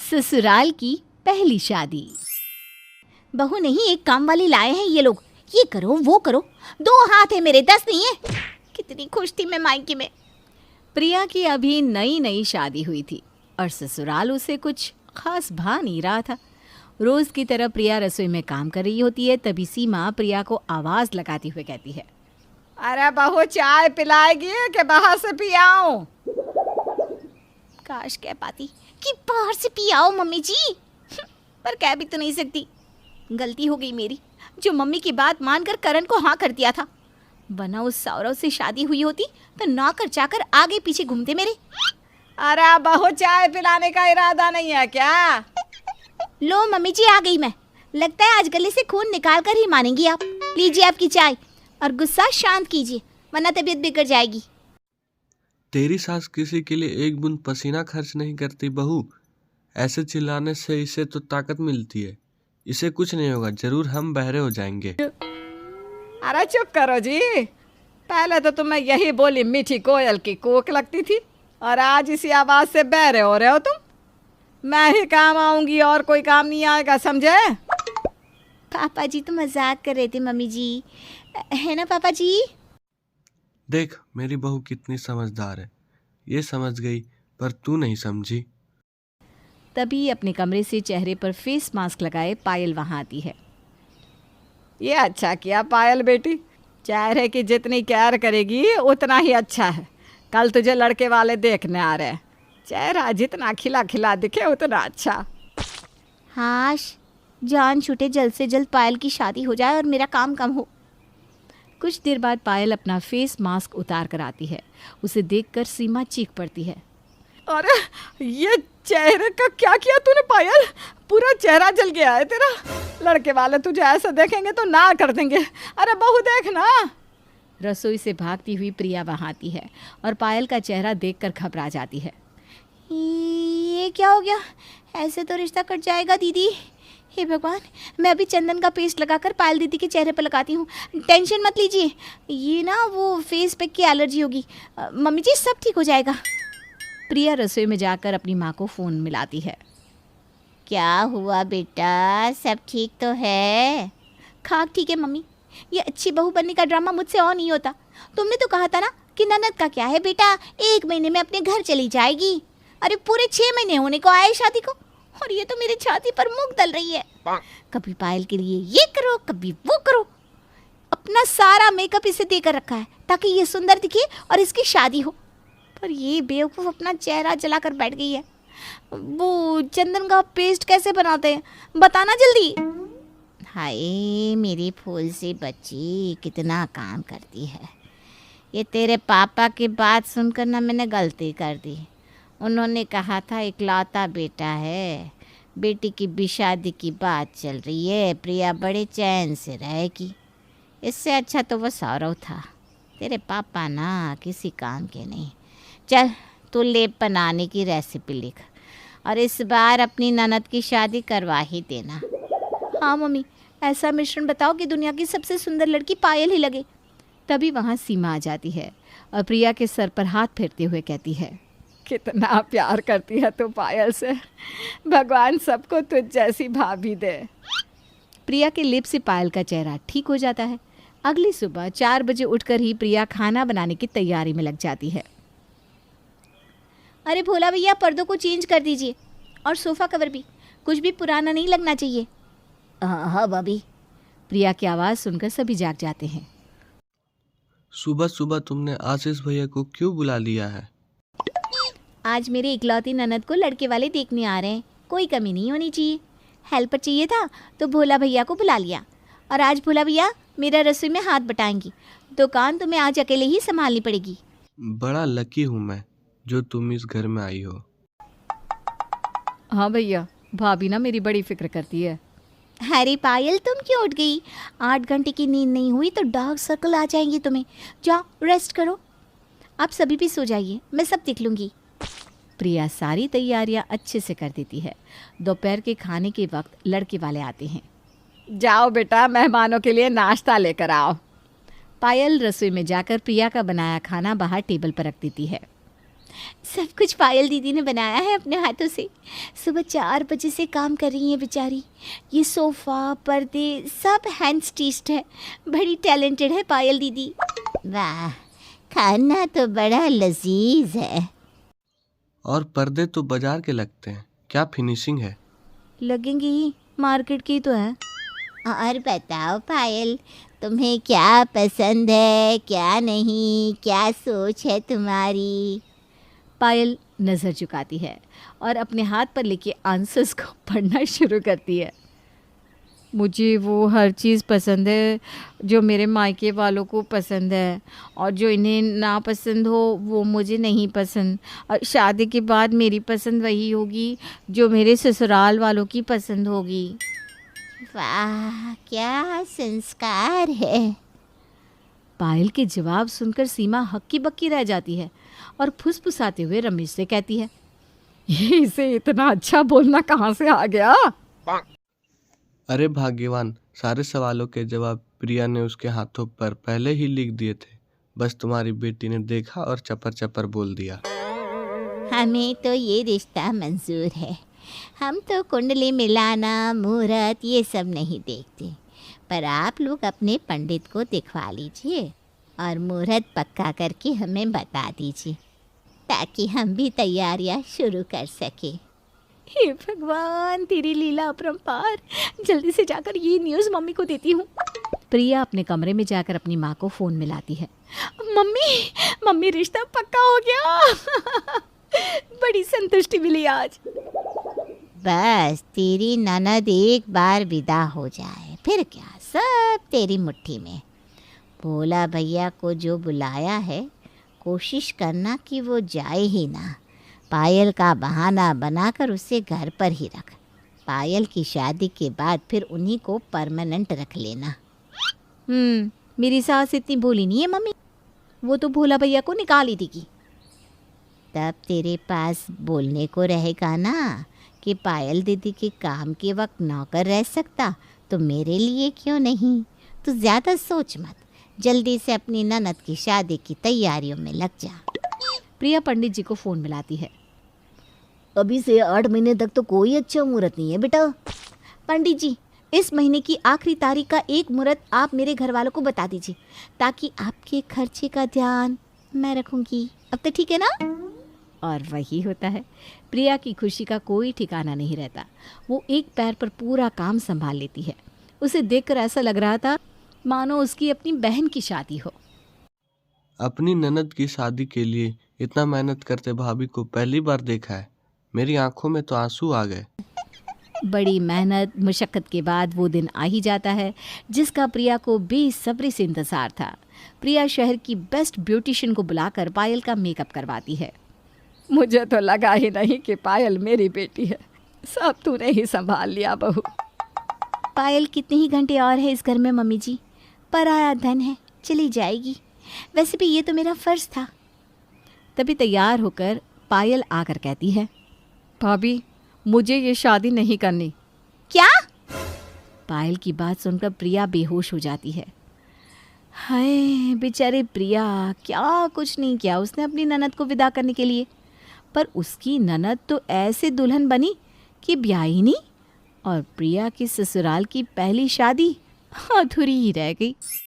ससुराल की पहली शादी। बहू नहीं, एक काम वाली लाए हैं ये लोग, ये करो वो करो, 2 हाथ है मेरे 10 नहीं है। कितनी खुश थी मैं मायके में। प्रिया की अभी नई नई शादी हुई थी और ससुराल उसे कुछ खास भा नहीं रहा था। रोज की तरह प्रिया रसोई में काम कर रही होती है, तभी सीमा प्रिया को आवाज लगाती हुए कहती है, अरे बहू चाय पिलाएगी कि बाहर से पी आऊं? काश कह पाती कि बाहर से पी आओ मम्मी जी, पर कह भी तो नहीं सकती। गलती हो गई मेरी, जो मम्मी की बात मानकर करण को हाँ कर दिया था। वरना उस सौरव से शादी हुई होती तो नौकर चाकर आगे पीछे घूमते मेरे। अरे बहू चाय पिलाने का इरादा नहीं है क्या? लो मम्मी जी, आ गई मैं। लगता है आज गले से खून निकाल कर ही मानेंगी आप। लीजिए आपकी चाय और गुस्सा शांत कीजिए, वरना तबीयत बिगड़ जाएगी। तेरी सास किसी के लिए एक बूंद पसीना खर्च नहीं करती बहू। ऐसे चिल्लाने से इसे तो ताकत मिलती है। इसे कुछ नहीं होगा, जरूर हम बहरे हो जाएंगे। अरे चुप करो जी। पहले तो तुम्हें यही बोली मीठी कोयल की कोक लगती थी और आज इसी आवाज से बहरे हो रहे हो तुम। मैं ही काम आऊंगी और कोई काम नहीं आएगा, समझे? पापा जी तो मजाक कर रहे थे मम्मी जी, है ना पापा जी? देख मेरी बहू कितनी समझदार है, ये समझ गई पर तू नहीं समझी। तभी अपने कमरे से चेहरे पर फेस मास्क लगाए पायल वहां आती है। ये अच्छा किया पायल बेटी, चेहरे की जितनी केयर करेगी उतना ही अच्छा है। कल तुझे लड़के वाले देखने आ रहे हैं, चेहरा जितना खिला खिला दिखे उतना अच्छा। हाश जान छूटे, जल्द से जल्द पायल की शादी हो जाए और मेरा काम कम हो। कुछ देर बाद पायल अपना फेस मास्क उतार कर आती है। उसे देखकर सीमा चीख पड़ती है, अरे ये चेहरे का क्या किया तूने पायल? पूरा चेहरा जल गया है तेरा। लड़के वाले तुझे ऐसा देखेंगे तो ना कर देंगे। अरे बहू देख ना। रसोई से भागती हुई प्रिया वहां आती है और पायल का चेहरा देखकर घबरा जाती है। ये क्या हो गया? ऐसे तो रिश्ता कट जाएगा दीदी। हे भगवान, मैं अभी चंदन का पेस्ट लगाकर पायल दीदी के चेहरे पर लगाती हूँ। टेंशन मत लीजिए, ये ना वो फेस पैक की एलर्जी होगी। मम्मी जी सब ठीक हो जाएगा। प्रिया रसोई में जाकर अपनी माँ को फ़ोन मिलाती है। क्या हुआ बेटा, सब ठीक तो है? खाक ठीक है मम्मी, ये अच्छी बहू बनने का ड्रामा मुझसे और नहीं होता। तुमने तो कहा था ना कि ननद का क्या है बेटा, 1 महीने में अपने घर चली जाएगी। अरे पूरे 6 महीने होने को आए शादी को और ये तो मेरी छाती पर मूंग दल रही है। कभी पायल के लिए ये करो, कभी वो करो। अपना सारा मेकअप इसे देकर रखा है ताकि ये सुंदर दिखे और इसकी शादी हो, पर ये बेवकूफ़ अपना चेहरा जलाकर बैठ गई है। वो चंदन का पेस्ट कैसे बनाते हैं, बताना जल्दी। हाय मेरी फूल सी बच्ची, कितना काम करती है। ये तेरे पापा की बात सुनकर ना मैंने गलती कर दी। उन्होंने कहा था इकलौता बेटा है, बेटी की भी शादी की बात चल रही है, प्रिया बड़े चैन से रहेगी। इससे अच्छा तो वो सौरव था। तेरे पापा ना किसी काम के नहीं। चल तू लेप बनाने की रेसिपी लिख और इस बार अपनी ननद की शादी करवा ही देना। हाँ मम्मी, ऐसा मिश्रण बताओ कि दुनिया की सबसे सुंदर लड़की पायल ही लगे। तभी वहाँ सीमा आ जाती है और प्रिया के सर पर हाथ फेरते हुए कहती है, कितना प्यार करती है तू पायल से। भगवान सबको तुझ जैसी भाभी दे। प्रिया के लिप से पायल का चेहरा ठीक हो जाता है। अगली सुबह 4 बजे उठकर ही प्रिया खाना बनाने की तैयारी में लग जाती है। अरे भोला भैया, पर्दों को चेंज कर दीजिए और सोफ़ा कवर भी, कुछ भी पुराना नहीं लगना चाहिए। हाँ भाभी। प्रिया की आवाज़ सुनकर सभी जाग जाते हैं। सुबह सुबह तुमने आशीष भैया को क्यों बुला लिया है? आज मेरे इकलौती ननद को लड़के वाले देखने आ रहे हैं, कोई कमी नहीं होनी चाहिए। हेल्पर चाहिए था तो भोला भैया को बुला लिया और आज भोला भैया मेरा रसोई में हाथ बटाएंगी। दुकान तुम्हें आज अकेले ही संभालनी पड़ेगी। बड़ा लकी हूँ मैं जो तुम इस घर में आई हो। हाँ भैया, भाभी ना मेरी बड़ी फिक्र करती है। अरे पायल, तुम क्यों उठ गई? 8 घंटे की नींद नहीं हुई तो डार्क सर्कल आ जाएंगे तुम्हें। जाओ रेस्ट करो। आप सभी भी सो जाइए, मैं सब देख लूँगी। प्रिया सारी तैयारियां अच्छे से कर देती है। दोपहर के खाने के वक्त लड़के वाले आते हैं। जाओ बेटा, मेहमानों के लिए नाश्ता लेकर आओ। पायल रसोई में जाकर प्रिया का बनाया खाना बाहर टेबल पर रख देती है। सब कुछ पायल दीदी ने बनाया है अपने हाथों से। सुबह 4 बजे से काम कर रही हैं बेचारी। ये सोफ़ा, पर्दे सब हैंड स्टिच्ड है। बड़ी टैलेंटेड है पायल दीदी। वाह, खाना तो बड़ा लजीज है। और पर्दे तो बाजार के लगते हैं, क्या फिनिशिंग है। लगेंगे ही, मार्केट की तो है। और बताओ पायल, तुम्हें क्या पसंद है क्या नहीं, क्या सोच है तुम्हारी? पायल नज़र झुकाती है और अपने हाथ पर लिखे आंसर्स को पढ़ना शुरू करती है। मुझे वो हर चीज़ पसंद है जो मेरे मायके वालों को पसंद है, और जो इन्हें ना पसंद हो वो मुझे नहीं पसंद। और शादी के बाद मेरी पसंद वही होगी जो मेरे ससुराल वालों की पसंद होगी। वाह, क्या संस्कार है। पायल के जवाब सुनकर सीमा हक्की बक्की रह जाती है और फुसफुसाते हुए रमेश से कहती है, ये इसे इतना अच्छा बोलना कहाँ से आ गया? अरे भाग्यवान, सारे सवालों के जवाब प्रिया ने उसके हाथों पर पहले ही लिख दिए थे। बस तुम्हारी बेटी ने देखा और चपर चपर बोल दिया। हमें तो ये रिश्ता मंजूर है। हम तो कुंडली मिलाना, मुहूर्त ये सब नहीं देखते, पर आप लोग अपने पंडित को दिखवा लीजिए और मुहूर्त पक्का करके हमें बता दीजिए, ताकि हम भी तैयारियां शुरू कर सके। हे भगवान, तेरी लीला अपरंपार। जल्दी से जाकर ये न्यूज़ मम्मी को देती हूँ। प्रिया अपने कमरे में जाकर अपनी माँ को फ़ोन मिलाती है। मम्मी रिश्ता पक्का हो गया। बड़ी संतुष्टि मिली आज। बस तेरी ननद एक बार विदा हो जाए, फिर क्या सब तेरी मुट्ठी में। भोला भैया को जो बुलाया है, कोशिश करना कि वो जाए ही ना। पायल का बहाना बनाकर उसे घर पर ही रख। पायल की शादी के बाद फिर उन्हीं को परमानेंट रख लेना। मेरी सास इतनी भोली नहीं है मम्मी, वो तो भोला भैया को निकाल ही देगी। तब तेरे पास बोलने को रहेगा ना कि पायल दीदी के काम के वक्त नौकर रह सकता, तो मेरे लिए क्यों नहीं। तू ज़्यादा सोच मत, जल्दी से अपनी ननद की शादी की तैयारियों में लग जा। प्रिया पंडित जी को फ़ोन मिलाती है। अभी से 8 महीने तक तो कोई अच्छा मुहूर्त नहीं है बेटा। पंडित जी, इस महीने की आखिरी तारीख का एक मुहूर्त आप मेरे घर वालों को बता दीजिए, ताकि आपके खर्चे का ध्यान मैं रखूँगी। अब तो ठीक है ना? और वही होता है, प्रिया की खुशी का कोई ठिकाना नहीं रहता। वो एक पैर पर पूरा काम संभाल लेती है। उसे देखकर ऐसा लग रहा था मानो उसकी अपनी बहन की शादी हो। अपनी ननद की शादी के लिए इतना मेहनत करते भाभी को पहली बार देखा है। मेरी आंखों में तो आंसू आ गए। बड़ी मेहनत मुशक्क़त के बाद वो दिन आ ही जाता है जिसका प्रिया को बेसब्री से इंतज़ार था। प्रिया शहर की बेस्ट ब्यूटिशियन को बुलाकर पायल का मेकअप करवाती है। मुझे तो लगा ही नहीं कि पायल मेरी बेटी है। सब तूने ही संभाल लिया बहू। पायल कितने ही घंटे और है इस घर में मम्मी जी, पराया धन है, चली जाएगी। वैसे भी ये तो मेरा फ़र्ज़ था। तभी तैयार होकर पायल आकर कहती है, भाभी मुझे ये शादी नहीं करनी। क्या? पायल की बात सुनकर प्रिया बेहोश हो जाती है। हाय बेचारी प्रिया, क्या कुछ नहीं किया उसने अपनी ननद को विदा करने के लिए, पर उसकी ननद तो ऐसे दुल्हन बनी कि ब्याह ही नहीं, और प्रिया की ससुराल की पहली शादी अधूरी ही रह गई।